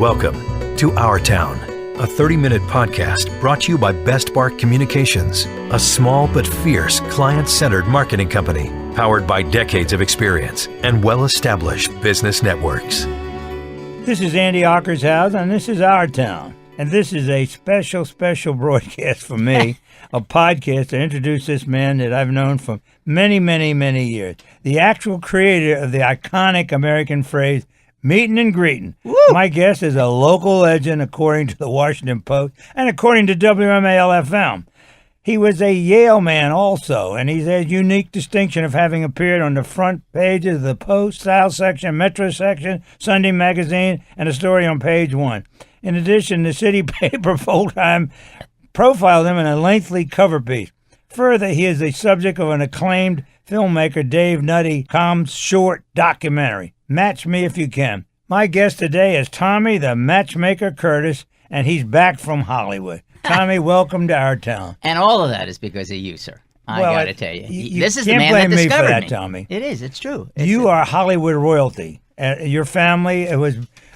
Welcome to Our Town, a 30-minute podcast brought to you by Best Bark Communications, a small but fierce client-centered marketing company powered by decades of experience and well-established business networks. This is Andy Ockershausen, and this is Our Town. And this is a special broadcast for me, a podcast to introduce this man that I've known for many, many, many years. The actual creator of the iconic American phrase, meetin and greetin. Woo! My guest is a local legend according to the Washington Post and according to WMALFM. He was a Yale man also, and he's a unique distinction of having appeared on the front pages of the Post, Style section, Metro section, Sunday Magazine, and a story on page 1. In addition, the city paper full-time profiled him in a lengthy cover piece. Further, he is the subject of an acclaimed filmmaker, Dave Nuttycombe's short documentary, Match Me If You Can. My guest today is Tommy the Matchmaker Curtis, and he's back from Hollywood. Tommy, welcome to Our Town. And all of that is because of you, sir. I got to tell you. This is the man that discovered me. Can't blame me for that, Tommy. It is. It's true. You are Hollywood royalty. Your family,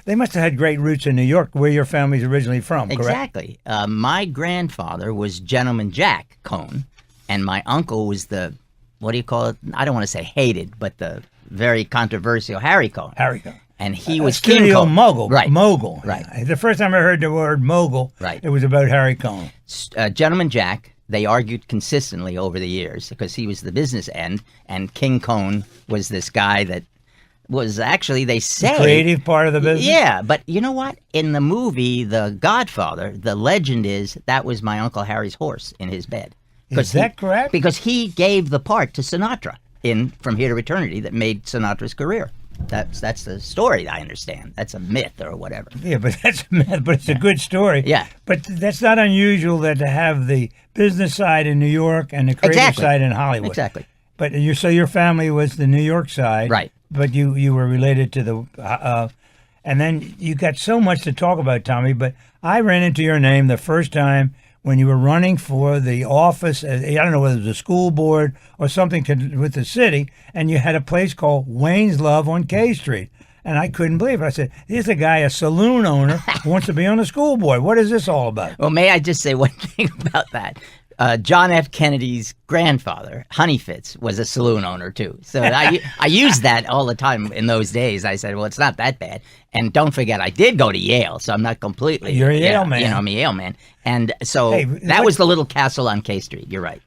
they must have had great roots in New York, where your family's originally from, correct? Exactly. My grandfather was Gentleman Jack Cohn, and my uncle was the, what do you call it? I don't want to say hated, but the very controversial Harry Cohn. Harry Cohn. And he was King King Cohn. Mogul. Right. Mogul. Right. The first time I heard the word mogul, right, it was about Harry Cohn. Gentleman Jack, they argued consistently over the years because he was the business end, and King Cohn was this guy that was actually, they say, the creative part of the business. Yeah, but you know what? In the movie The Godfather, the legend is that was my Uncle Harry's horse in his bed. Is that correct? Because he gave the part to Sinatra in From Here to Eternity that made Sinatra's career. That's the story, I understand. That's a myth or whatever. Yeah, but that's a myth, but it's a good story. Yeah. But that's not unusual that to have the business side in New York and the creative side in Hollywood. Exactly. But so your family was the New York side. Right. But you were related to the, and then you got so much to talk about, Tommy, but I ran into your name the first time when you were running for the office, I don't know whether it was a school board or something with the city, and you had a place called Wayne's Love on K Street. And I couldn't believe it. I said, here's a guy, a saloon owner, who wants to be on the school board. What is this all about? Well, may I just say one thing about that? John F. Kennedy's grandfather, Honey Fitz, was a saloon owner, too. So I used that all the time in those days. I said, well, it's not that bad. And don't forget, I did go to Yale, so I'm not completely... You're a Yale man. You know, I'm a Yale man. And so that was the little castle on K Street. You're right.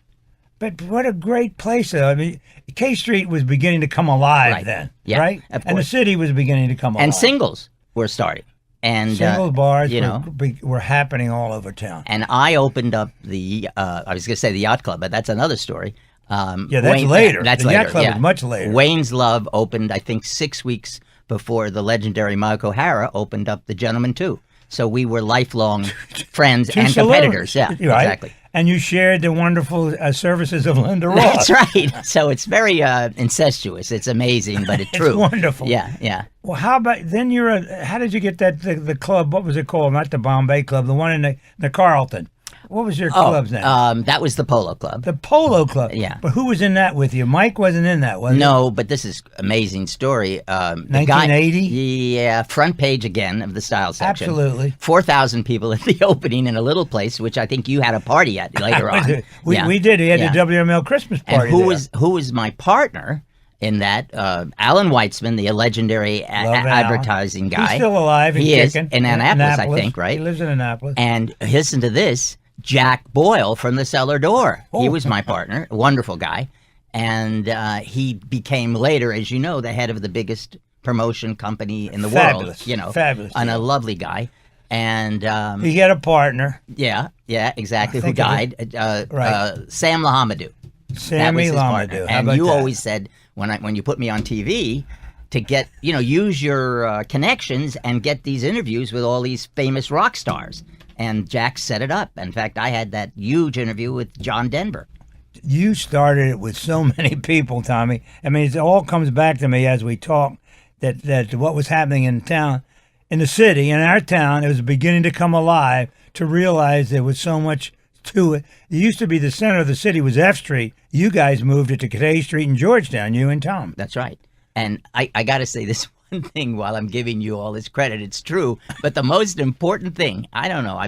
But what a great place, though. I mean, K Street was beginning to come alive then, right? Of course. And the city was beginning to come alive. And singles were starting. And single bars you know, were happening all over town. And I opened up the, I was going to say the yacht club, but that's another story. Yeah, that's later. That's the later. Yacht Club was much later. Wayne's Love opened, I think, 6 weeks before the legendary Mike O'Hara opened up the Gentleman 2. So we were lifelong friends and competitors. Yeah, right? Exactly. And you shared the wonderful services of Linda Ross. That's right. So it's very incestuous. It's amazing, but it's true. It's wonderful. Yeah, yeah. Well, how about then? How did you get that the club? What was it called? Not the Bombay Club, the one in the Carlton. What was your club's name? That was the Polo Club. The Polo Club. Yeah. But who was in that with you? Mike wasn't in that, was he? No, but this is amazing story. 1980? Yeah, front page again of the Style section. Absolutely. 4,000 people at the opening in a little place, which I think you had a party at later on. We did. We had the WML Christmas party. And who was my partner in that? Alan Weitzman, the legendary advertising guy. He's still alive. He is in Annapolis, I think, right? He lives in Annapolis. And listen to this. Jack Boyle from The Cellar Door. Oh. He was my partner, a wonderful guy. And he became later, as you know, the head of the biggest promotion company in the world. You know, fabulous. And a lovely guy. And he had a partner. Yeah, exactly. Who died? Sam Lahamadou. Sammy Lahamadou. And you always said when you put me on TV to get use your connections and get these interviews with all these famous rock stars. And Jack set it up. In fact, I had that huge interview with John Denver. You started it with so many people, Tommy. I mean, it all comes back to me as we talk that what was happening in town, in the city, in our town, it was beginning to come alive to realize there was so much to it. It used to be the center of the city was F Street. You guys moved it to K Street in Georgetown, you and Tom. That's right. And I got to say this one thing while I'm giving you all this credit. It's true, but the most important thing, I don't know.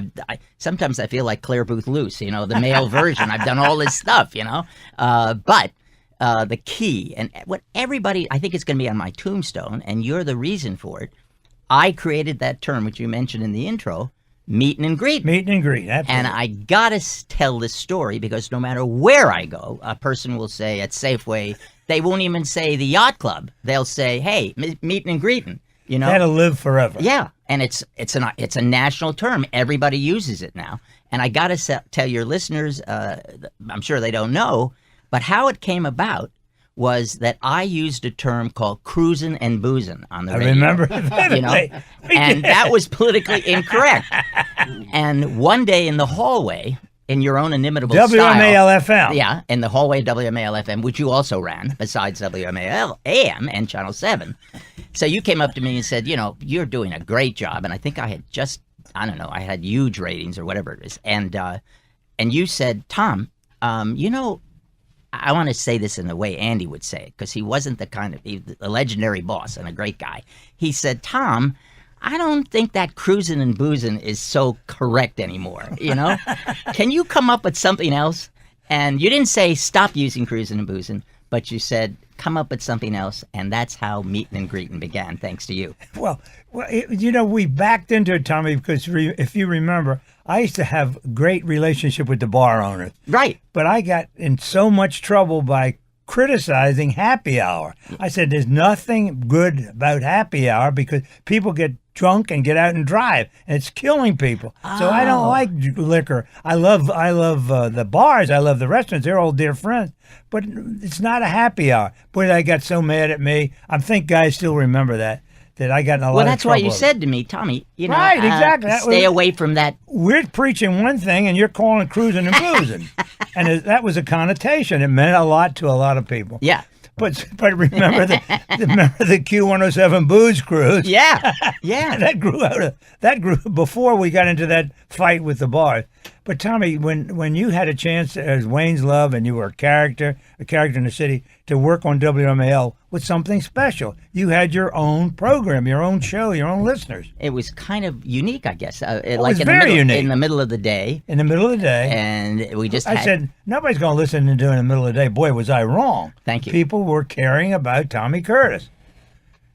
Sometimes I feel like Claire Booth Luce, the male version. I've done all this stuff, but the key and what everybody, I think it's going to be on my tombstone, and you're the reason for it. I created that term, which you mentioned in the intro, meetin and greetin. Meetin and greetin, absolutely. And I gotta tell this story because no matter where I go, a person will say at Safeway, they won't even say the yacht club. They'll say, "Hey, meetin and greetin." That'll live forever. Yeah, and it's a national term. Everybody uses it now. And I gotta tell your listeners, I'm sure they don't know, but how it came about was that I used a term called cruisin' and boozin' on the radio. I remember vividly. And that was politically incorrect. And one day in the hallway, in your own inimitable WMALFM. style. Yeah, in the hallway of WMALFM, which you also ran, besides WMAL-AM and Channel 7. So you came up to me and said, you're doing a great job. And I think I had I had huge ratings or whatever it is. And you said, Tom, I want to say this in the way Andy would say it, because he wasn't a legendary boss and a great guy. He said, Tom, I don't think that cruising and boozing is so correct anymore. Can you come up with something else? And you didn't say stop using cruising and boozing, but you said come up with something else, and that's how meetin and greetin began, thanks to you. Well, we backed into it, Tommy, because if you remember, I used to have great relationship with the bar owners. Right. But I got in so much trouble by criticizing happy hour. I said there's nothing good about happy hour because people get drunk and get out and drive, and it's killing people. So I don't like liquor. I love the bars. I love the restaurants. They're all dear friends. But it's not a happy hour. Boy, they got so mad at me. I think guys still remember that I got in a lot of trouble. Well, that's why you said to me, Tommy, right, exactly. Stay away from that. We're preaching one thing, and you're calling it cruising and boozing. And that was a connotation. It meant a lot to a lot of people. Yeah. But remember the Q107 booze cruise? Yeah. that grew before we got into that fight with the bars. But Tommy, when you had a chance as Wayne's Love and you were a character in the city, to work on WMAL was something special. You had your own program, your own show, your own listeners. It was kind of unique, I guess. It was very unique. In the middle of the day. In the middle of the day. And we just I said, nobody's going to listen to do it in the middle of the day. Boy, was I wrong. Thank you. People were caring about Tommy Curtis.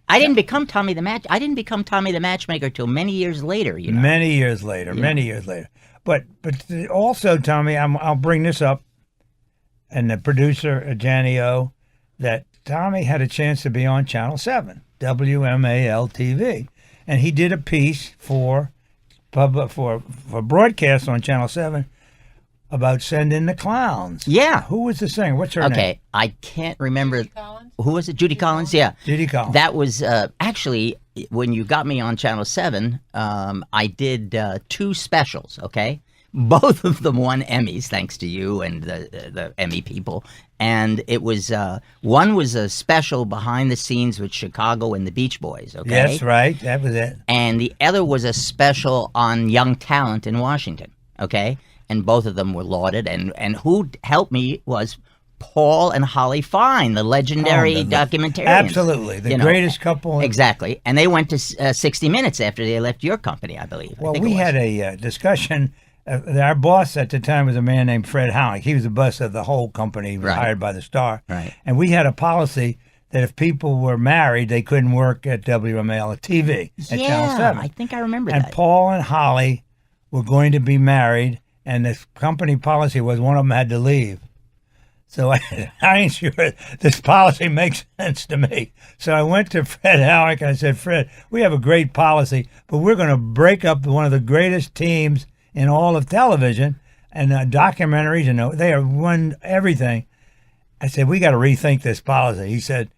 I didn't become Tommy the Matchmaker till many years later. Many years later. But also, Tommy, I'll bring this up, and the producer, Janny O, that Tommy had a chance to be on Channel 7, WMAL-TV, and he did a piece for broadcast on Channel 7 about Send in the Clowns. Yeah. Who was the singer? What's her name? Okay, I can't remember. Who was it? Judy Collins? Yeah. Judy Collins. That was actually, when you got me on Channel 7, I did 2 specials, okay? Both of them won Emmys, thanks to you and the Emmy people. And it was, one was a special behind the scenes with Chicago and the Beach Boys, okay? Yes, right. That was it. And the other was a special on young talent in Washington, okay? And both of them were lauded. And who helped me was Paul and Holly Fine, the legendary documentarians. Absolutely. The greatest couple. Exactly. And they went to 60 Minutes after they left your company, I believe. Well, we had a discussion. Our boss at the time was a man named Fred Howick. He was the boss of the whole company. He was hired by the Star. Right. And we had a policy that if people were married, they couldn't work at WMAL TV at Channel 7. I think I remember that. And Paul and Holly were going to be married, and the company policy was one of them had to leave. So I ain't sure this policy makes sense to me. So I went to Fred Howick and I said, Fred, we have a great policy, but we're going to break up one of the greatest teams in all of television and documentaries, they have won everything. I said, we got to rethink this policy. He said,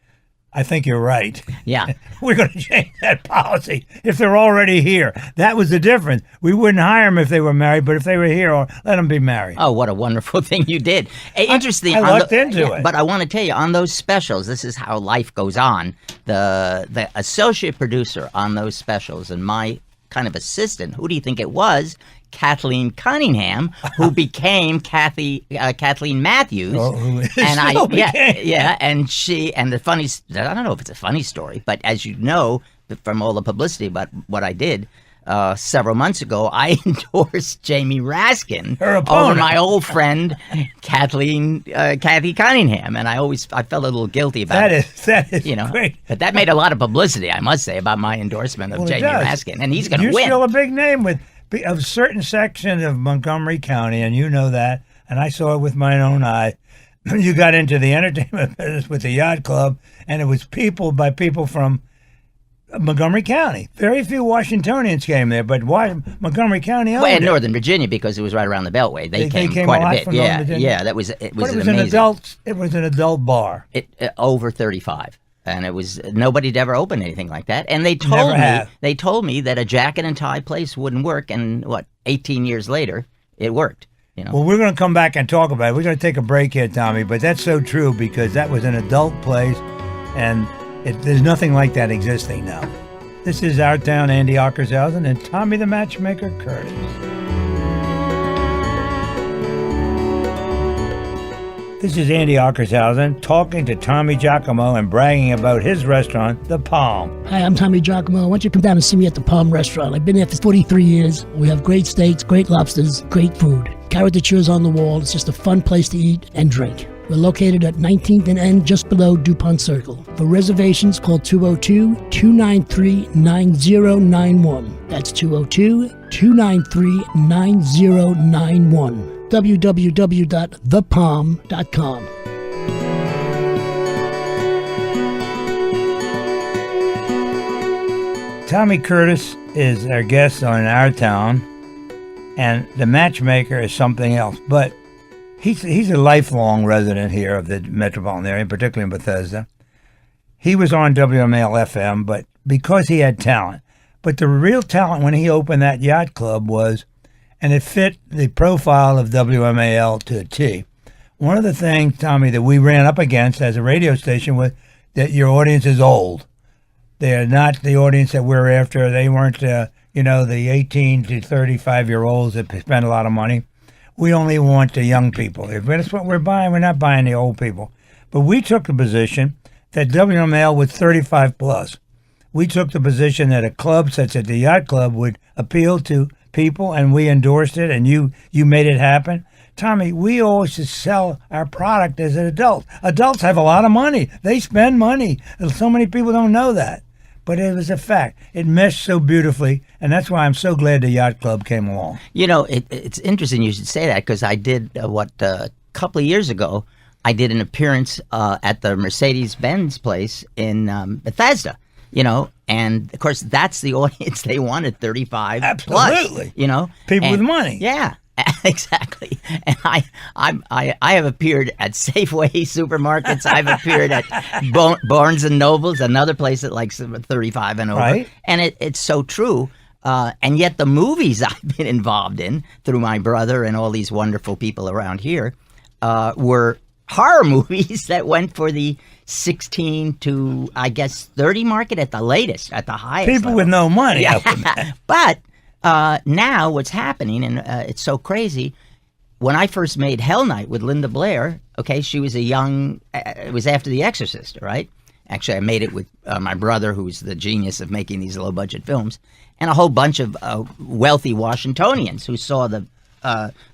I think you're right. Yeah. We're going to change that policy if they're already here. That was the difference. We wouldn't hire them if they were married, but if they were here, let them be married. Oh, what a wonderful thing you did. Interesting. I looked into it. But I want to tell you, on those specials, this is how life goes on. The associate producer on those specials, and my kind of assistant. Who do you think it was? Kathleen Cunningham, who became Kathleen Matthews. And she, and the funny, I don't know if it's a funny story, but as you know from all the publicity about what I did several months ago, I endorsed Jamie Raskin over my old friend Kathy Cunningham, and I felt a little guilty about it. That is great. But that made a lot of publicity, I must say, about my endorsement of Jamie Raskin, and he's going to win. You're still a big name with a certain section of Montgomery County, and you know that, and I saw it with my own eye. You got into the entertainment business with the yacht club, and it was people from Montgomery County. Very few Washingtonians came there, but Montgomery County owned in it. Northern Virginia, because it was right around the Beltway. They came a quite lot a bit. From Northern Virginia. It was amazing. It was an adult bar. Over 35. And it was nobody had ever opened anything like that. And they told me that a jacket and tie place wouldn't work. And 18 years later, it worked. Well, we're going to come back and talk about it. We're going to take a break here, Tommy. But that's so true, because that was an adult place, and there's nothing like that existing now. This is Our Town, Andy Ockershausen, and Tommy the Matchmaker Curtis. This is Andy Ockershausen talking to Tommy Giacomo and bragging about his restaurant, The Palm. Hi, I'm Tommy Giacomo. Why don't you come down and see me at The Palm Restaurant? I've been there for 43 years. We have great steaks, great lobsters, great food. Caricatures on the wall. It's just a fun place to eat and drink. We're located at 19th and N, just below DuPont Circle. For reservations, call 202-293-9091. That's 202-293-9091. www.thepalm.com. Tommy Curtis is our guest on Our Town, and the Matchmaker is something else. But he's a lifelong resident here of the metropolitan area, particularly in Bethesda. He was on WMALFM, but because he had talent. But the real talent when he opened that yacht club was, and it fit the profile of WMAL to a T. One of the things, Tommy, that we ran up against as a radio station was that your audience is old. They are not the audience that we're after. They weren't, the 18 to 35-year-olds that spend a lot of money. We only want the young people. If that's what we're buying, we're not buying the old people. But we took the position that WMAL was 35 plus. We took the position that a club such as the Yacht Club would appeal to people, and we endorsed it, and you made it happen. Tommy, we always just sell our product as an adult. Adults have a lot of money. They spend money. So many people don't know that. But it was a fact. It meshed so beautifully, and that's why I'm so glad the Yacht Club came along. It's interesting you should say that, because I did, a couple of years ago, I did an appearance at the Mercedes-Benz place in Bethesda. And of course that's the audience they wanted, 35 Absolutely. plus. People with money. Yeah, exactly. And I have appeared at Safeway supermarkets. I've appeared at Barnes and Nobles, another place that likes 35 and over. Right. And it's so true. And yet the movies I've been involved in through my brother and all these wonderful people around here were horror movies that went for the 16 to, I guess, 30 market at the latest, at the highest People level. with no money. Yeah. But now what's happening, and it's so crazy, when I first made Hell Night with Linda Blair, okay, she was it was after The Exorcist, right? Actually, I made it with my brother, who's the genius of making these low-budget films, and a whole bunch of wealthy Washingtonians who saw the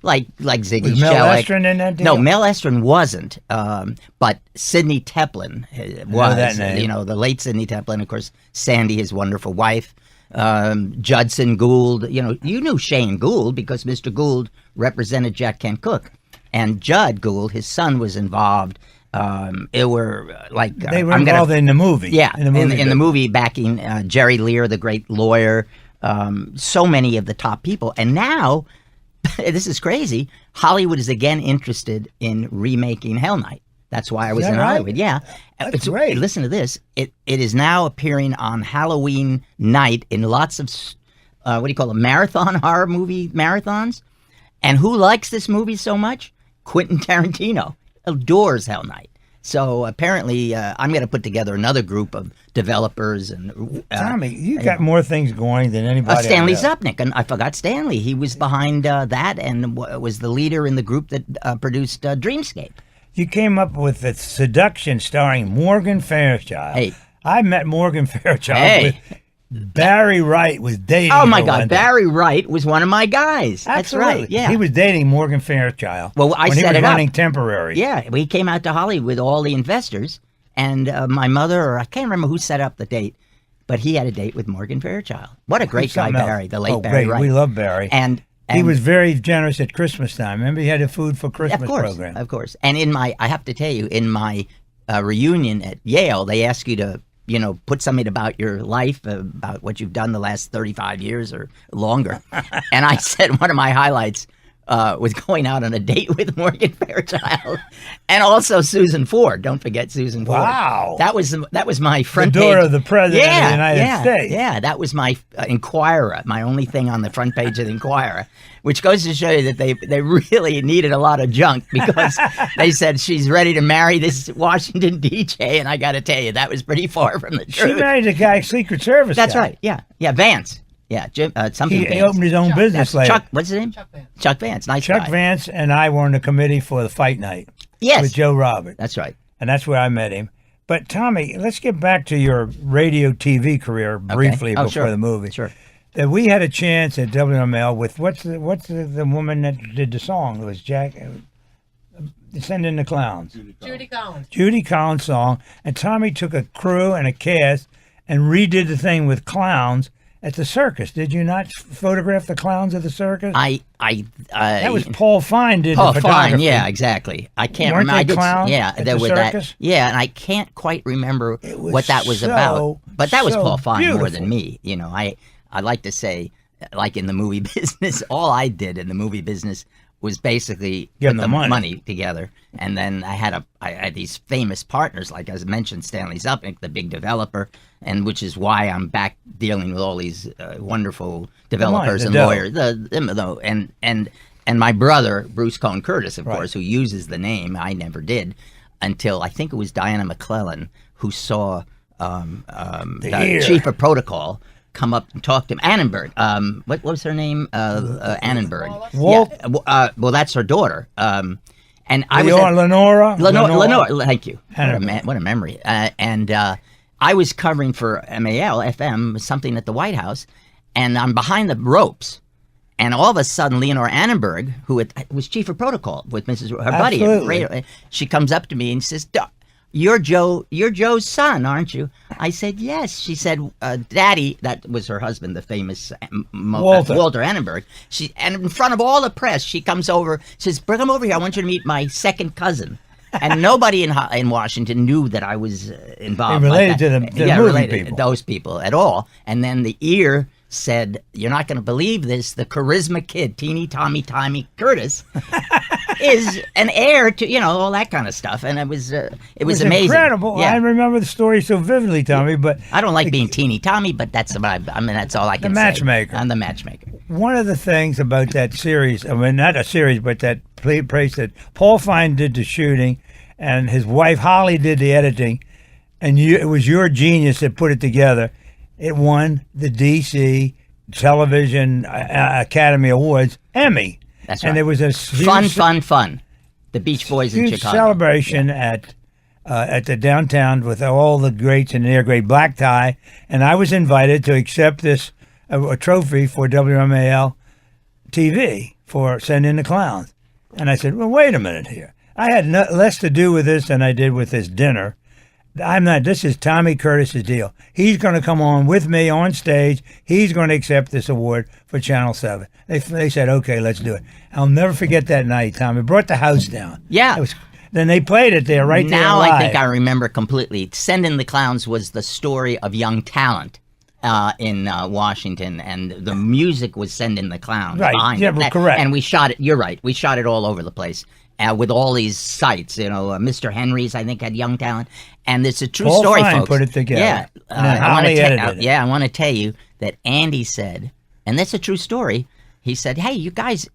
like Ziggy Was Mel Shellac. Estrin in that deal? No, Mel Estrin wasn't. But Sidney Teplin was. that name. The late Sidney Teplin, of course. Sandy, his wonderful wife. Judson Gould. You knew Shane Gould because Mr. Gould represented Jack Kent Cooke, and Judd Gould, his son, was involved. They were involved in the movie. Yeah, in the movie, backing Jerry Lear, the great lawyer. So many of the top people, and now. This is crazy. Hollywood is again interested in remaking Hell Night. That's why I was in Hollywood. Yeah. That's great. Listen to this. It is now appearing on Halloween night in lots of, marathon horror movie marathons. And who likes this movie so much? Quentin Tarantino adores Hell Night. So apparently, I'm going to put together another group of developers and Tommy, you got more things going than anybody. Stanley I know. Zupnik, and I forgot Stanley. He was behind that and was the leader in the group that produced Dreamscape. You came up with the Seduction starring Morgan Fairchild. Hey. I met Morgan Fairchild Hey. with Barry Wright was dating. Oh my her God, one day. Barry Wright was one of my guys. That's Absolutely. right. Yeah, He was dating Morgan Fairchild. Well, I when set he was it up. running Temporary. Yeah, we came out to Hollywood with all the investors, and my mother, or I can't remember who set up the date, but he had a date with Morgan Fairchild. What a great guy, Something else. Barry, the late Oh, Barry great. Wright. We love Barry. And he was very generous at Christmas time. Remember, he had a food for Christmas of course, program. Of course. And I have to tell you, in my reunion at Yale, they ask you to, put something about your life, about what you've done the last 35 years or longer. And I said one of my highlights was going out on a date with Morgan Fairchild and also Susan Ford. Don't forget Susan Ford. Wow. That was my front The daughter page. of the President of the United States. Yeah, that was my Inquirer, my only thing on the front page of the Inquirer, which goes to show you that they really needed a lot of junk because they said she's ready to marry this Washington DJ, and I got to tell you, that was pretty far from the She truth. married the guy, Secret Service That's guy. right. Yeah, Vance. Yeah, Jim. Something. He Vance. opened his own business later. Chuck. What's his name? Chuck Vance. Nice Chuck guy. Vance and I were on the committee for the fight night Yes. with Joe Roberts. That's right. And that's where I met him. But Tommy, let's get back to your radio TV career briefly Oh, before sure. the movie. Sure. That we had a chance at WML with what's the woman that did the song? It was Send in the Clowns. Judy Collins song, and Tommy took a crew and a cast and redid the thing with clowns at the circus. Did you not photograph the clowns at the circus? That was Paul Fine did Paul the photography. Fine, yeah, exactly. I can't Weren't remember. they clowns Yeah, at there the was circus? that. Yeah, and I can't quite remember was what that was so, about. But that was so Paul Fine more beautiful. than me. I like to say, like in the movie business, all I did in the movie business was basically Give put them the the money. together, and then I had these famous partners, like I mentioned, Stanley Zupnik, the big developer, and which is why I'm back dealing with all these wonderful developers the and dough. lawyers, and my brother Bruce Cohn Curtis, of Right. course, who uses the name. I never did until I think it was Diana McClellan who saw the ear. chief of protocol come up and talk to him. Annenberg. What was her name? Annenberg. Walt? Yeah. Well, that's her daughter. And I was Lenora? Lenore. Thank you. Annenberg. What a memory. And I was covering for MALFM something at the White House, and I'm behind the ropes. And all of a sudden, Leonore Annenberg, who was chief of protocol with her buddy, Absolutely. she comes up to me and says, You're Joe's son, aren't you? I said, yes. She said, Daddy, that was her husband, the famous Walter Annenberg. And in front of all the press, she comes over, says, come over here. I want you to meet my second cousin. And nobody in Washington knew that I was involved. They related like to that. the movie related people. to those people at all. And then the ear said, you're not going to believe this, the charisma kid, Teeny Tommy Curtis, is an heir to, all that kind of stuff. And it was amazing. Incredible. Yeah. I remember the story so vividly, Tommy, but I don't like being Teeny Tommy, but that's that's all I can say. Matchmaker. I'm the matchmaker. one of the things about that series, I mean, not a series, but that place that Paul Fine did the shooting and his wife Holly did the editing, and it was your genius that put it together. It won the DC Television Academy Awards Emmy. That's right. And there was a Fun. The Beach Boys in huge Chicago. celebration at the downtown with all the greats and their great black tie, and I was invited to accept this a trophy for WMAL TV for Send in the Clowns. And I said, well, wait a minute here. I had less to do with this than I did with this dinner. This is Tommy Curtis's deal. He's going to come on with me on stage. He's going to accept this award for Channel 7. They said, okay, let's do it. I'll never forget that night, Tommy. Brought the house down. Yeah. Then they played it there right there Now live. I think I remember completely. Send in the Clowns was the story of young talent in Washington, and the music was Send in the Clowns. Right. behind Yeah, it. well, correct. And we shot it, you're right, we shot it all over the place. With all these sites, Mr. Henry's, I think, had young talent, and it's a true Paul story, Fine folks. put it together. Yeah, And then I wanna Holly edited it. Yeah, I want to tell you that Andy said, and that's a true story. he said, "Hey, you guys,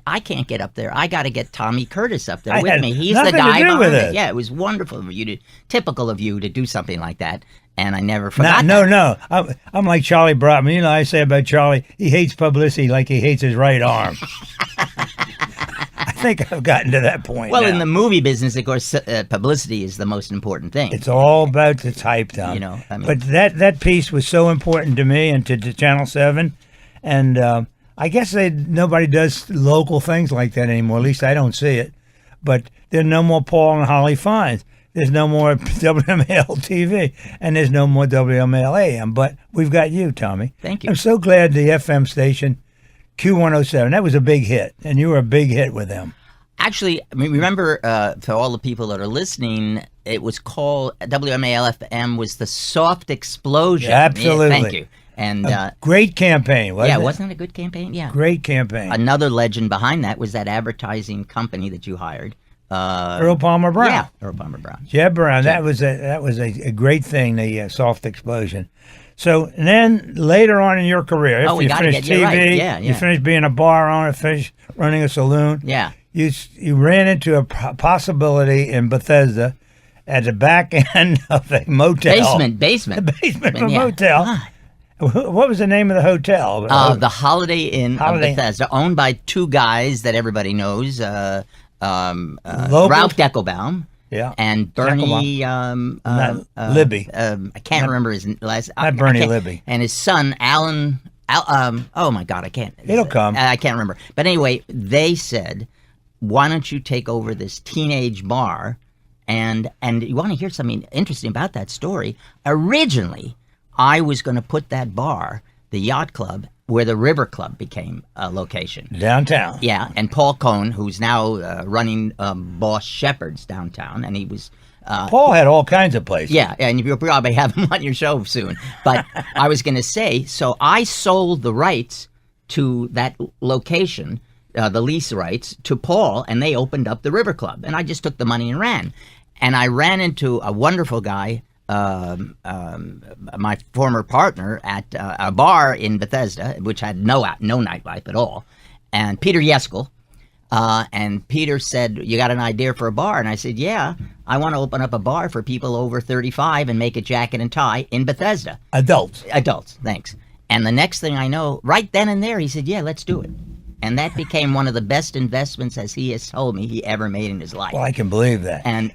I can't get up there. I got to get Tommy Curtis up there I with had me. He's nothing the to guy do with behind it." it." Yeah, it was wonderful of you typical of you to do something like that, and I never forgot. No. I'm like Charlie Broadman. You know, I say about Charlie, he hates publicity like he hates his right arm. I think I've gotten to that point. Well, now. in the movie business, of course, publicity is the most important thing. It's all about the type, Tom. You know, I mean, but that piece was so important to me and to Channel 7. And I guess nobody does local things like that anymore. At least I don't see it. But there's no more Paul and Holly Fines. There's no more WMAL TV. And there's no more WMAL AM. But we've got you, Tommy. Thank you. I'm so glad the FM station, Q107, that was a big hit. And you were a big hit with them. Actually, I mean, remember, for all the people that are listening, it was called WMALFM was the Soft Explosion. Yeah, absolutely. Yeah, thank you. And Great campaign, wasn't it? wasn't it a good campaign? Yeah. Great campaign. Another legend behind that was that advertising company that you hired. Earl Palmer Brown. Yeah, Earl Palmer Brown. Jeb Brown. That was a great thing, the Soft Explosion. So then later on in your career, after we you gotta finished get you TV, right. Yeah. you finished being a bar owner, finished running a saloon. Yeah. You ran into a possibility in Bethesda at the back end of a motel. Basement. The basement of a Yeah. motel. God. What was the name of the hotel? The Holiday Inn of Bethesda, owned by two guys that everybody knows, Ralph Deckelbaum. Yeah. And Bernie Libby. I can't remember his last. Not Bernie Libby. And his son Alan. Oh my God, I can't. It'll come. I can't remember. But anyway, they said, "Why don't you take over this teenage bar?" And you want to hear something interesting about that story? Originally, I was going to put that bar, the Yacht Club, where the River Club became a location. Downtown. Yeah, and Paul Cohn, who's now running Boss Shepherd's downtown, and he was... Paul had all kinds of places. Yeah, and you'll probably have him on your show soon. But I was going to say, so I sold the rights to that location, the lease rights, to Paul, and they opened up the River Club. And I just took the money and ran. And I ran into a wonderful guy, my former partner at a bar in Bethesda, which had no nightlife at all, and Peter Yeskel. And Peter said, "You got an idea for a bar?" And I said, "Yeah, I want to open up a bar for people over 35 and make it jacket and tie in Bethesda." Adults, thanks. And the next thing I know, right then and there, he said, "Yeah, let's do it." And that became one of the best investments, as he has told me, he ever made in his life. Well, I can believe that. And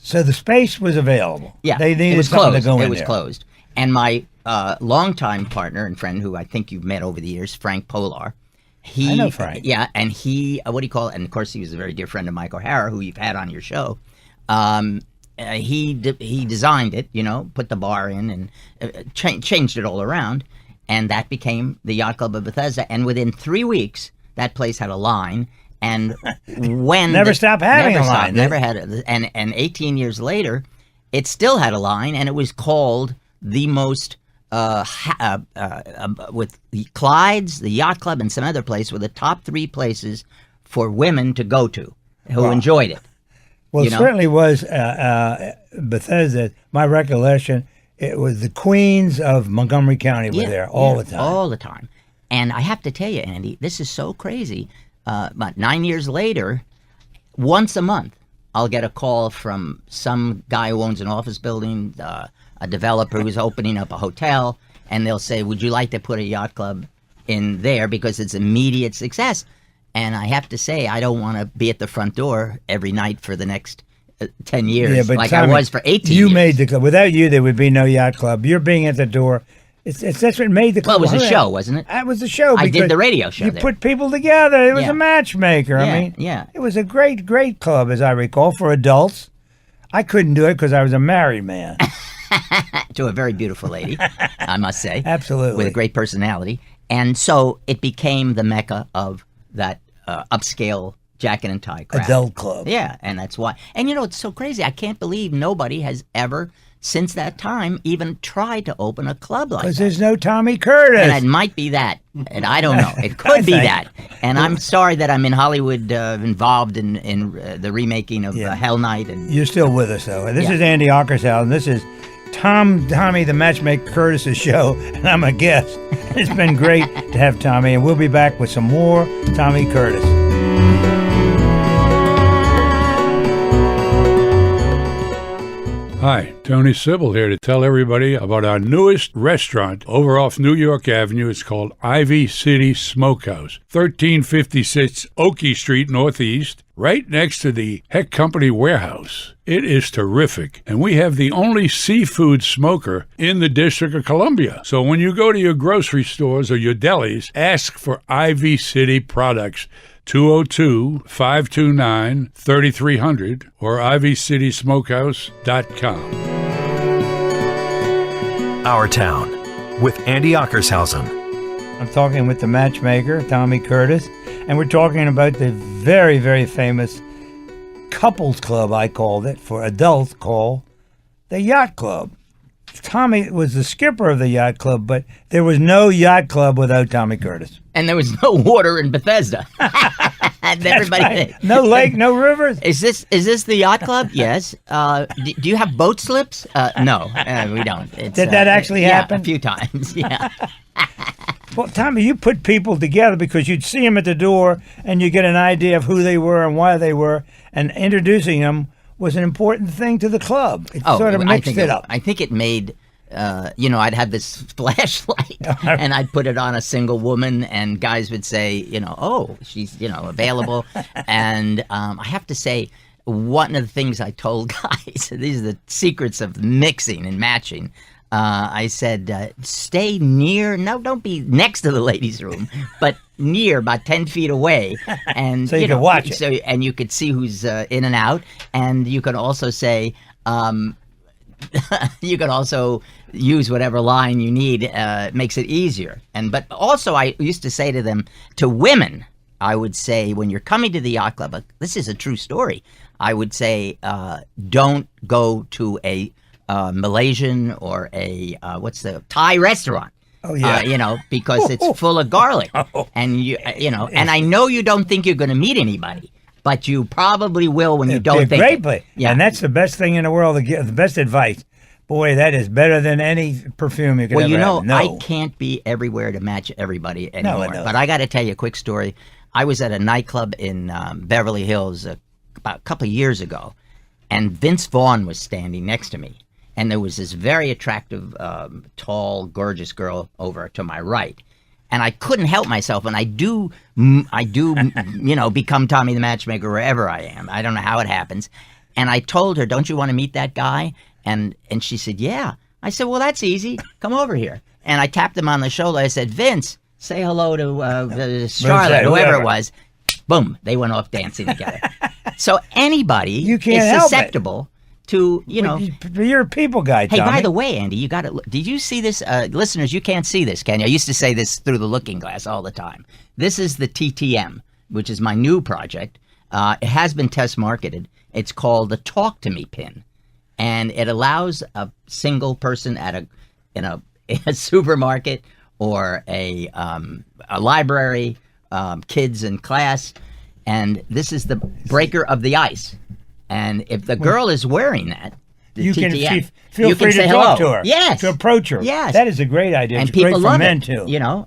So the space was available. Yeah, they needed it was something closed. to go in It was there. closed. And my longtime partner and friend, who I think you've met over the years, Frank Polar. I know Frank. Yeah, and he, what do you call it? And of course, he was a very dear friend of Mike O'Hara, who you've had on your show. He designed it, put the bar in and changed it all around. And that became the Yacht Club of Bethesda. And within 3 weeks, that place had a line. And when Never stopped having a line. Never had it. And 18 years later, it still had a line, and it was called the most with the Clyde's, the Yacht Club, and some other place were the top 3 places for women to go to who enjoyed it. Well, it certainly was Bethesda. My recollection, it was the queens of Montgomery County were there all the time. All the time. And I have to tell you, Andy, this is so crazy. About 9 years later, once a month, I'll get a call from some guy who owns an office building, a developer who's opening up a hotel, and they'll say, "Would you like to put a yacht club in there because it's immediate success?" And I have to say, I don't want to be at the front door every night for the next 10 years, like Tommy, I was for 18 years. You made the club. Without you, there would be no yacht club. You're being at the door. That's what made the club. Well, it was a show, wasn't it? It was a show. I did the radio show You there. put people together. It was a matchmaker. Yeah, I mean, yeah. It was a great, great club, as I recall, for adults. I couldn't do it because I was a married man. To a very beautiful lady, I must say. Absolutely. With a great personality. And so it became the mecca of that upscale jacket and tie crowd. Adult club. Yeah, and that's why. And it's so crazy. I can't believe nobody has ever, since that time, even tried to open a club like that. Because there's no Tommy Curtis. And it might be that. And I don't know. It could be that. And I'm sorry that I'm in Hollywood involved in the remaking of Hell Night. And You're still with us, though. This is Andy Ockershausen. This is Tommy the Matchmaker Curtis's show, and I'm a guest. It's been great to have Tommy, and we'll be back with some more Tommy Curtis. Hi, Tony Sybil here to tell everybody about our newest restaurant over off New York Avenue. It's called Ivy City Smokehouse, 1356 Oakey Street Northeast, right next to the Heck Company warehouse. It is terrific, and we have the only seafood smoker in the District of Columbia. So when you go to your grocery stores or your delis, ask for Ivy City products. 202-529-3300 or ivycitysmokehouse.com. Our Town with Andy Ockershausen. I'm talking with the Matchmaker, Tommy Curtis, and we're talking about the very, very famous couples club, I called it, for adults, called the Yacht Club. Tommy was the skipper of the Yacht Club, but there was no Yacht Club without Tommy Curtis. And there was no water in Bethesda. And everybody, right. No lake, no rivers. Is this the Yacht Club? Yes. Do you have boat slips? No, we don't. Did that actually happen? Yeah, a few times, yeah. Well, Tommy, you put people together because you'd see them at the door and you get an idea of who they were and why they were, and introducing them was an important thing to the club. It sort of mixed it up. I think it made, I'd have this flashlight and I'd put it on a single woman and guys would say, oh, she's, available. And I have to say, one of the things I told guys, these are the secrets of mixing and matching. I said, stay near, don't be next to the ladies' room, but near, about 10 feet away. And so you can watch it. So, and you could see who's in and out. And you could also say, you could also use whatever line you need. Makes it easier. But also I used to say to them, to women, I would say, when you're coming to the yacht club, this is a true story, I would say, don't go to a Malaysian or a Thai restaurant. Oh yeah, because it's full of garlic, and and I know you don't think you're going to meet anybody, but you probably will when you don't think. Great place, yeah, and that's the best thing in the world. The best advice, boy, that is better than any perfume you could ever have. No. I can't be everywhere to match everybody anymore. No, but I got to tell you a quick story. I was at a nightclub in Beverly Hills about a couple of years ago, and Vince Vaughn was standing next to me. And there was this very attractive, tall, gorgeous girl over to my right. And I couldn't help myself. And I do, become Tommy the Matchmaker wherever I am. I don't know how it happens. And I told her, don't you want to meet that guy? And she said, yeah. I said, well, that's easy. Come over here. And I tapped him on the shoulder. I said, Vince, say hello to Charlotte, whoever it was. Boom. They went off dancing together. So anybody is susceptible to, you're a people guy, Tommy. Hey, by the way, Andy, you got it. Did you see this? Listeners, you can't see this, can you? I used to say this through the looking glass all the time. This is the TTM, which is my new project. It has been test marketed. It's called the Talk to Me pin, and it allows a single person in a supermarket or a library, kids in class, and this is the breaker of the ice. And if the girl is wearing that, you TTM, can feel free to talk to her. Yes. To approach her. Yes. That is a great idea. And it's people great love for men, it, too.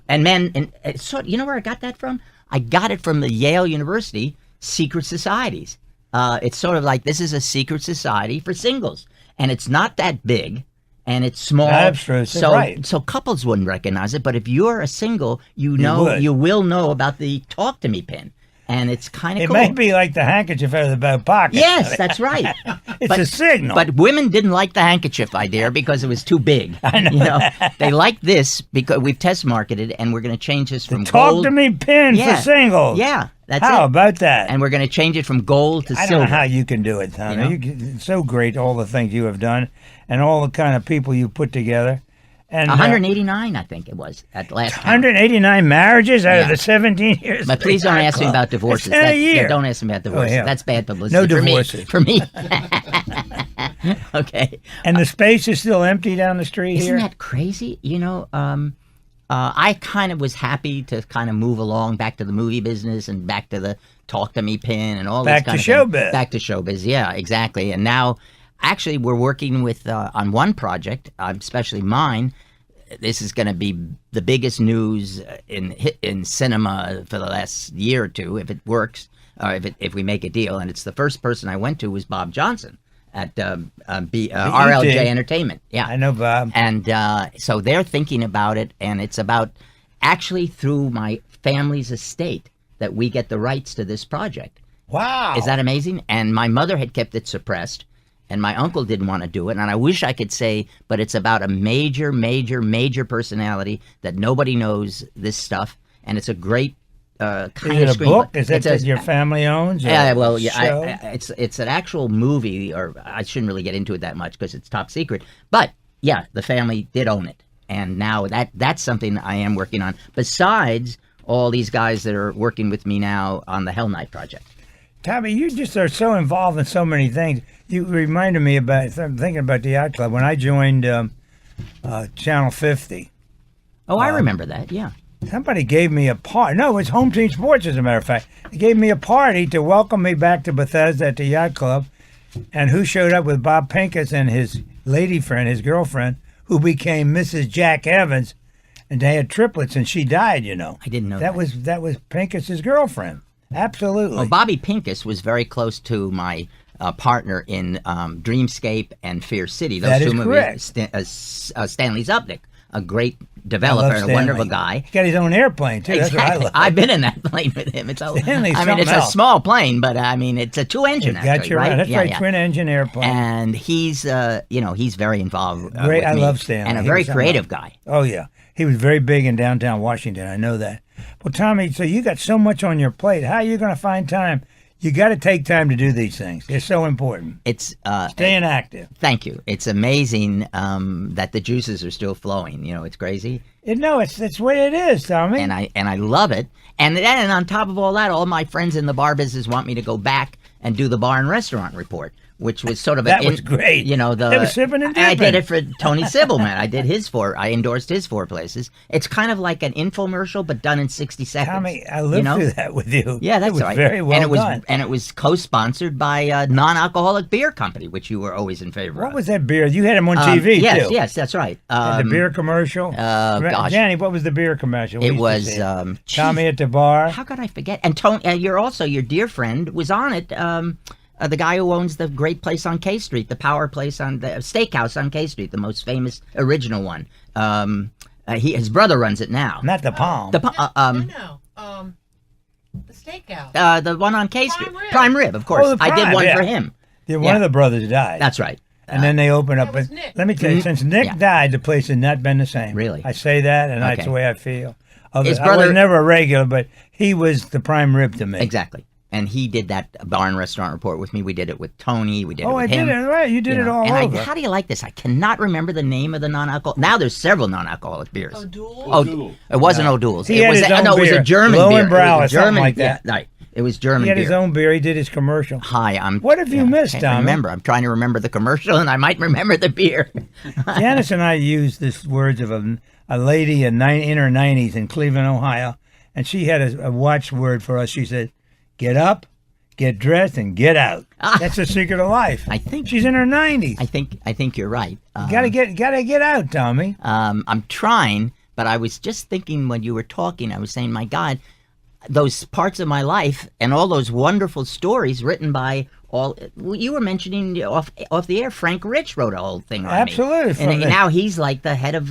And men. And so, you know where I got that from? I got it from the Yale University Secret Societies. It's sort of like, this is a secret society for singles. And it's not that big. And it's small. That's true. So couples wouldn't recognize it. But if you're a single, you will know about the Talk to Me pin. And it's kind of cool. It may be like the handkerchief out of the back pocket. Yes, that's right. It's a signal. But women didn't like the handkerchief idea because it was too big. I know. They like this because we've test marketed, and we're going to change this from Talk gold. to Me pin for singles. Yeah, that's How it. about that? And we're going to change it from gold to silver. I don't know how you can do it, Tommy. It's so great, all the things you have done and all the kind of people you put together. And 189, I think it was, at last count. 189 marriages out of the 17 years. But please don't ask me about divorces. That's 10 a year. Don't ask me about divorces. Oh, yeah. That's bad publicity. No divorces. For me. Okay. And the space is still empty down the street here? Isn't that crazy? I kind of was happy to kind of move along back to the movie business and back to the Talk to Me pin and all this kind of thing. Back to showbiz. Back to showbiz, yeah, exactly. And now Actually, we're working with on one project, especially mine. This is going to be the biggest news in cinema for the last year or two, if it works, or if we make a deal. And it's the first person I went to was Bob Johnson at RLJ Entertainment. Yeah, I know Bob. And so they're thinking about it, and it's about actually through my family's estate that we get the rights to this project. Wow. Is that amazing? And my mother had kept it suppressed. And my uncle didn't want to do it, and I wish I could say, but it's about a major, major, major personality that nobody knows this stuff, and it's a great kind Is of it a book? screenplay. Is it that your family owns? Yeah, well, yeah, show? it's an actual movie, or I shouldn't really get into it that much because it's top secret. But yeah, the family did own it, and now that's something I am working on. Besides all these guys that are working with me now on the Hell Night project. Tommy, you just are so involved in so many things. You reminded me about, I'm thinking about the Yacht Club, when I joined Channel 50. Oh, I remember that, yeah. Somebody gave me a party. No, it was Home Team Sports, as a matter of fact. They gave me a party to welcome me back to Bethesda at the Yacht Club. And who showed up with Bob Pincus and his lady friend, his girlfriend, who became Mrs. Jack Evans. And they had triplets, and she died, you know. I didn't know that. That was Pincus's girlfriend. Absolutely. Well, Bobby Pincus was very close to my partner in Dreamscape and Fear City. Those That is two correct. Stanley Zupnik, a great developer and a wonderful guy. He got his own airplane, too. That's what I love. I've been in that plane with him. It's Stanley's it's something a else. small plane, but I mean, it's a two-engine. You got you right. That's Yeah, right, yeah. twin-engine airplane. And he's, he's very involved. Great, with I me, love Stanley. and a He very was something creative else. guy. Oh, yeah. He was very big in downtown Washington. I know that. Well, Tommy, so you got so much on your plate. How are you going to find time? You got to take time to do these things. They're so important. It's Staying active. Thank you. It's amazing that the juices are still flowing. You know, it's crazy. It's the way it is, Tommy. And I love it. And on top of all that, all my friends in the bar business want me to go back and do the bar and restaurant report, which was sort of That was great. You know, They were sipping and I did dipping. it for Tony Sibelman. I endorsed his 4 places. It's kind of like an infomercial, but done in 60 seconds. Tommy, I lived through that with you. Yeah, that's it was right. very well and it done. And it was co-sponsored by a non-alcoholic beer company, which you were always in favor of. What was that beer? You had him on TV, yes, too. Yes, that's right. And the beer commercial? Gosh. Danny, what was the beer commercial? It We used to was see it. Tommy at the bar. How could I forget? And Tony, your dear friend was on it. The guy who owns the great place on K Street, the Power Place on the Steakhouse on K Street, the most famous original one. His brother runs it now. Not the Palm. The steakhouse. the one on K Prime Street, Rib. Prime Rib, of course. Oh, the I did Prime, one yeah. for him. Yeah, one Yeah. of the brothers died. That's right. And then they opened up. That was But Nick. let me tell you, since Nick Yeah. died, the place has not been the same. Really? I say that, and that's Okay. the way I feel. His I brother- was never a regular, but he was the prime rib to me. Exactly. And he did that bar and restaurant report with me. We did it with Tony. We did it Oh, with I him. did it right. You did it all and over. how do you like this? I cannot remember the name of the non-alcohol. Now there's several non-alcoholic beers. O'Doul. Oh, it wasn't O'Doul's. He it had was his a, own no, it was beer. a German beer. Lowenbrau It or was a something German, like that. Yeah, right. It was German He had beer. his own beer. He did his commercial. Hi, What have you missed, can't Tommy? remember. I'm trying to remember the commercial, and I might remember the beer. Janice and I used this words of a lady in her 90s in Cleveland, Ohio, and she had a watchword for us. She said, "Get up, get dressed, and get out." That's the secret of life. I think- she's in her 90s. I think you're right. Gotta get out, Tommy. I'm trying, but I was just thinking when you were talking, I was saying, my God, those parts of my life and all those wonderful stories written by all. You were mentioning off the air, Frank Rich wrote a whole thing on Absolutely, me. from And the- now he's like the head of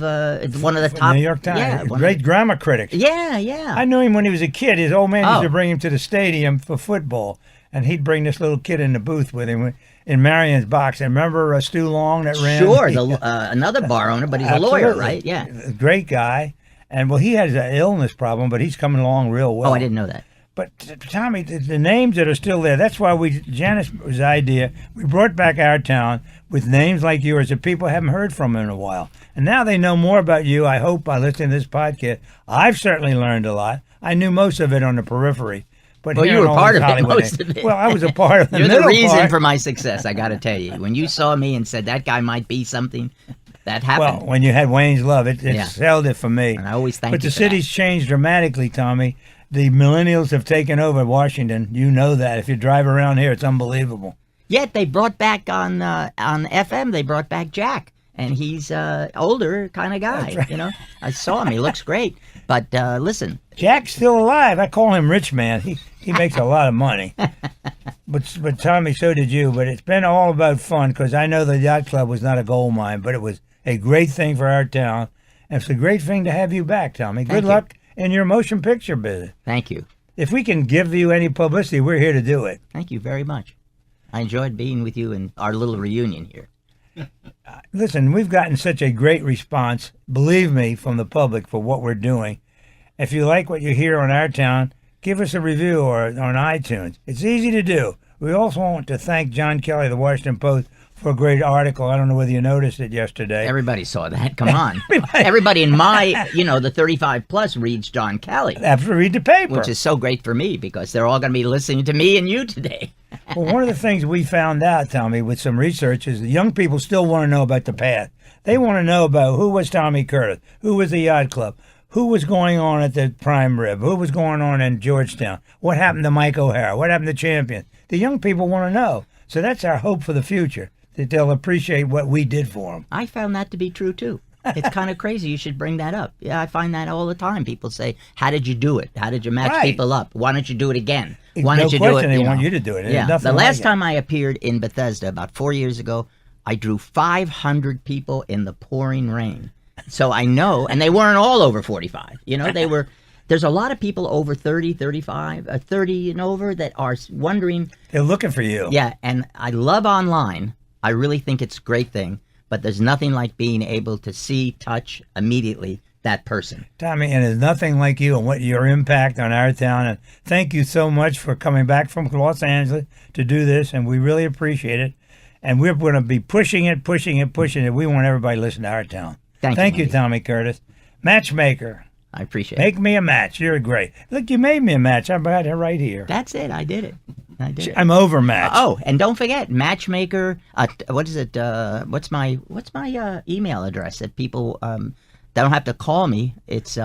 one of the top New York Times, Yeah, one great of grammar critic. the- yeah. I knew him when he was a kid. His old man used Oh. to bring him to the stadium for football, and he'd bring this little kid in the booth with him in Marion's box. And remember Stu Long that ran? Sure, another bar owner, but he's a lawyer, Absolutely. right? Yeah. A great guy. And well, he has an illness problem, but he's coming along real well. Oh, I didn't know that. But Tommy, the names that are still there, that's why Janice's idea, we brought back our town with names like yours that people haven't heard from in a while. And now they know more about you, I hope, by listening to this podcast. I've certainly learned a lot. I knew most of it on the periphery. But Well, here you in were all part this of it, Hollywood most of it. Well, I was a part of the You're the middle reason part. for my success, I got to tell you. When you saw me and said that guy might be something, that happened. Well, when you had Wayne's Love, it Yeah. sold it for me. And I always thank But you the for that. city's changed dramatically, Tommy. The millennials have taken over Washington. You know that. If you drive around here, it's unbelievable. Yet they brought back on FM. They brought back Jack, and he's older kind of guy. Right. You know, I saw him. He looks great. But listen, Jack's still alive. I call him Rich Man. He makes a lot of money. But Tommy, so did you. But it's been all about fun because I know the yacht club was not a gold mine, but it was a great thing for our town. And it's a great thing to have you back, Tommy. Good luck in your motion picture business. thank you. If we can give you any publicity, we're here to do it. Thank you very much. I enjoyed being with you in our little reunion here. Listen, we've gotten such a great response, believe me, from the public for what we're doing. If you like what you hear on our town, give us a review or on iTunes. It's easy to do. We also want to thank John Kelly of the Washington Post for a great article. I don't know whether you noticed it yesterday. Everybody saw that. Come on. Everybody in my, the 35 plus reads John Kelly. Have to read the paper. Which is so great for me because they're all going to be listening to me and you today. Well, one of the things we found out, Tommy, with some research is that young people still want to know about the past. They want to know about who was Tommy Curtis, who was the Yacht Club, who was going on at the Prime Rib, who was going on in Georgetown, what happened to Mike O'Hara, what happened to Champion. The young people want to know. So that's our hope for the future, that they'll appreciate what we did for them. I found that to be true, too. It's kind of crazy. You should bring that up. Yeah, I find that all the time. People say, how did you do it? How did you match people up? Why don't you do it again? Why don't you do it? They want you to do it. Yeah. The last time I appeared in Bethesda, about 4 years ago, I drew 500 people in the pouring rain. So I know, and they weren't all over 45. They were. There's a lot of people over 30, 35, 30 and over that are wondering. They're looking for you. Yeah, and I love online. I really think it's a great thing. But there's nothing like being able to see, touch immediately that person. Tommy, and there's nothing like you and what your impact on our town. And thank you so much for coming back from Los Angeles to do this, and we really appreciate it. And we're going to be pushing it. We want everybody to listen to our town. Thank you, Tommy Curtis. Matchmaker. I appreciate it. Make me a match. You're great. Look, you made me a match. I've got it right here. That's it. I did it. I'm overmatched. Oh, and don't forget, Matchmaker. What is it? What's my email address that people don't have to call me? It's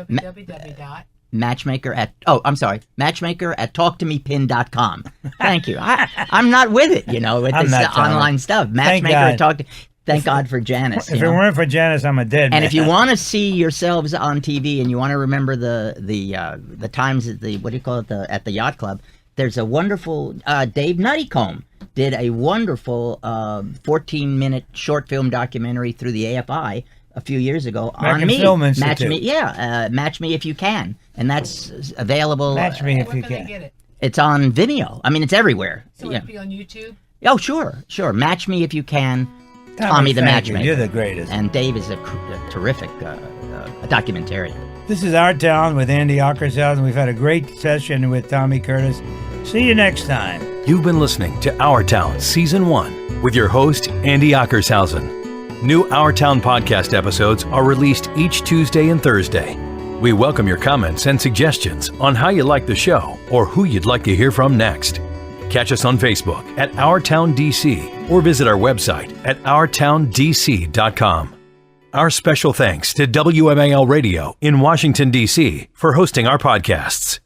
Matchmaker at talktomepin.com. Thank you. I'm not with it, with this online stuff. Matchmaker at talk to. Thank God for Janice. If it weren't for Janice, I'm a dead man. And if you want to see yourselves on TV and you want to remember the times at the at the yacht club, there's a wonderful Dave Nuttycombe did a wonderful 14-minute short film documentary through the AFI a few years ago on me. Match me, Match Me If You Can, and that's available. Match Me If Where You can Can. they get it? It's on Vimeo. I mean, it's everywhere. So it'll be on YouTube? Oh, sure. Match Me If You Can. Tommy the Matchmaker. You're the greatest. And Dave is a terrific documentarian. This is Our Town with Andy Ockershausen. We've had a great session with Tommy Curtis. See you next time. You've been listening to Our Town Season 1 with your host, Andy Ockershausen. New Our Town podcast episodes are released each Tuesday and Thursday. We welcome your comments and suggestions on how you like the show or who you'd like to hear from next. Catch us on Facebook at Our Town DC or visit our website at OurTownDC.com. Our special thanks to WMAL Radio in Washington, D.C. for hosting our podcasts.